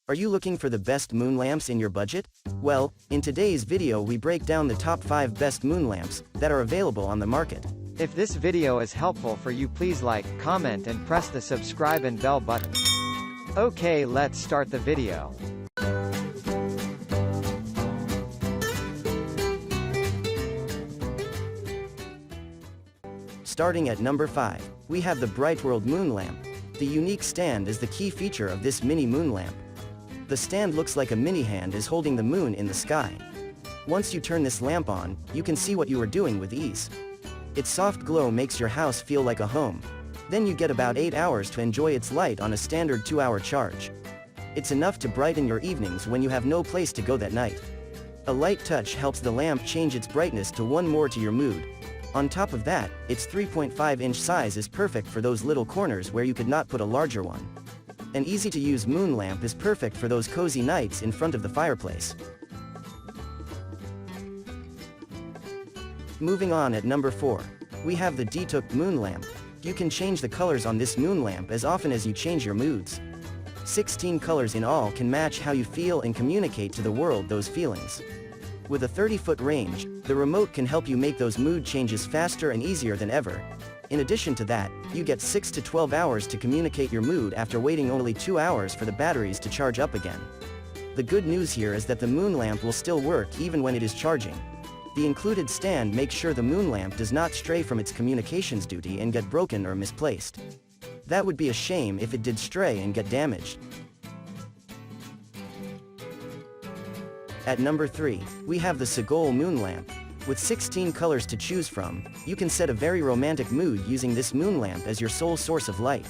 Are you looking for the best moon lamps in your budget? Well, in today's video we break down the top 5 best moon lamps that are available on the market. If this video is helpful for you, please like, comment and press the subscribe and bell button. Okay, let's start the video. Starting at number 5, we have the BRIGHTWORLD moon lamp. The unique stand is the key feature of this mini moon lamp. The stand looks like a mini hand is holding the moon in the sky. Once you turn this lamp on, you can see what you are doing with ease. Its soft glow makes your house feel like a home. Then you get about 8 hours to enjoy its light on a standard 2-hour charge. It's enough to brighten your evenings when you have no place to go that night. A light touch helps the lamp change its brightness to one more to your mood. On top of that, its 3.5-inch size is perfect for those little corners where you could not put a larger one. An easy-to-use moon lamp is perfect for those cozy nights in front of the fireplace. Moving on at number 4, we have the DTOETKD moon lamp. You can change the colors on this moon lamp as often as you change your moods. 16 colors in all can match how you feel and communicate to the world those feelings. With a 30-foot range, the remote can help you make those mood changes faster and easier than ever. In addition to that, you get 6 to 12 hours to communicate your mood after waiting only 2 hours for the batteries to charge up again. The good news here is that the moon lamp will still work even when it is charging. The included stand makes sure the moon lamp does not stray from its communications duty and get broken or misplaced. That would be a shame if it did stray and get damaged. At number 3, we have the SEGOAL moon lamp. With 16 colors to choose from, you can set a very romantic mood using this moon lamp as your sole source of light.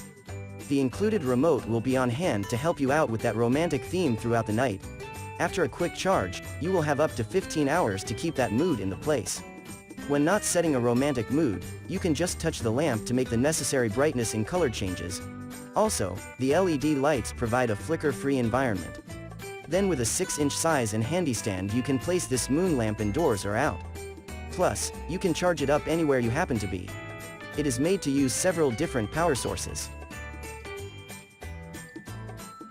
The included remote will be on hand to help you out with that romantic theme throughout the night. After a quick charge, you will have up to 15 hours to keep that mood in the place. When not setting a romantic mood, you can just touch the lamp to make the necessary brightness and color changes. Also, the LED lights provide a flicker-free environment. Then with a 6-inch size and handy stand you can place this moon lamp indoors or out. Plus, you can charge it up anywhere you happen to be. It is made to use several different power sources.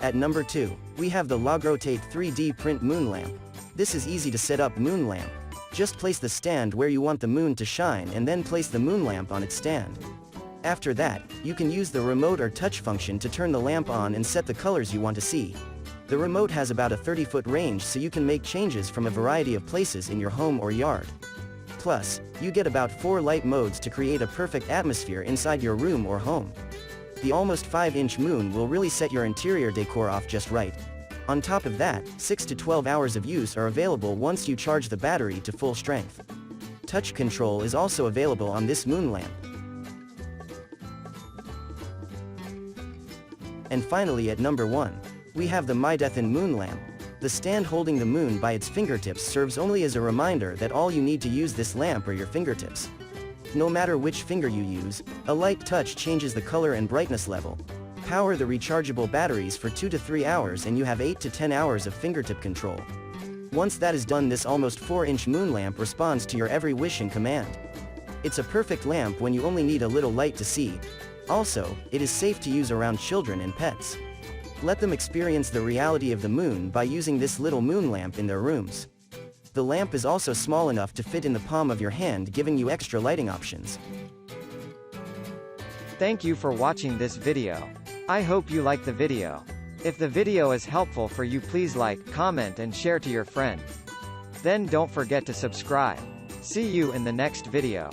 At number 2, we have the LOGROTATE 3D print moon lamp. This is easy to set up moon lamp. Just place the stand where you want the moon to shine and then place the moon lamp on its stand. After that, you can use the remote or touch function to turn the lamp on and set the colors you want to see. The remote has about a 30-foot range so you can make changes from a variety of places in your home or yard. Plus, you get about 4 light modes to create a perfect atmosphere inside your room or home. The almost 5-inch moon will really set your interior decor off just right. On top of that, 6 to 12 hours of use are available once you charge the battery to full strength. Touch control is also available on this moon lamp. And finally at number 1, we have the Mydethun moon lamp. The stand holding the moon by its fingertips serves only as a reminder that all you need to use this lamp are your fingertips. No matter which finger you use, a light touch changes the color and brightness level. Power the rechargeable batteries for 2 to 3 hours and you have 8 to 10 hours of fingertip control. Once that is done, this almost 4-inch moon lamp responds to your every wish and command. It's a perfect lamp when you only need a little light to see. Also, it is safe to use around children and pets. Let them experience the reality of the moon by using this little moon lamp in their rooms. The lamp is also small enough to fit in the palm of your hand, giving you extra lighting options. Thank you for watching this video. I hope you like the video. If the video is helpful for you, please like, comment and share to your friend. Then don't forget to subscribe. See you in the next video.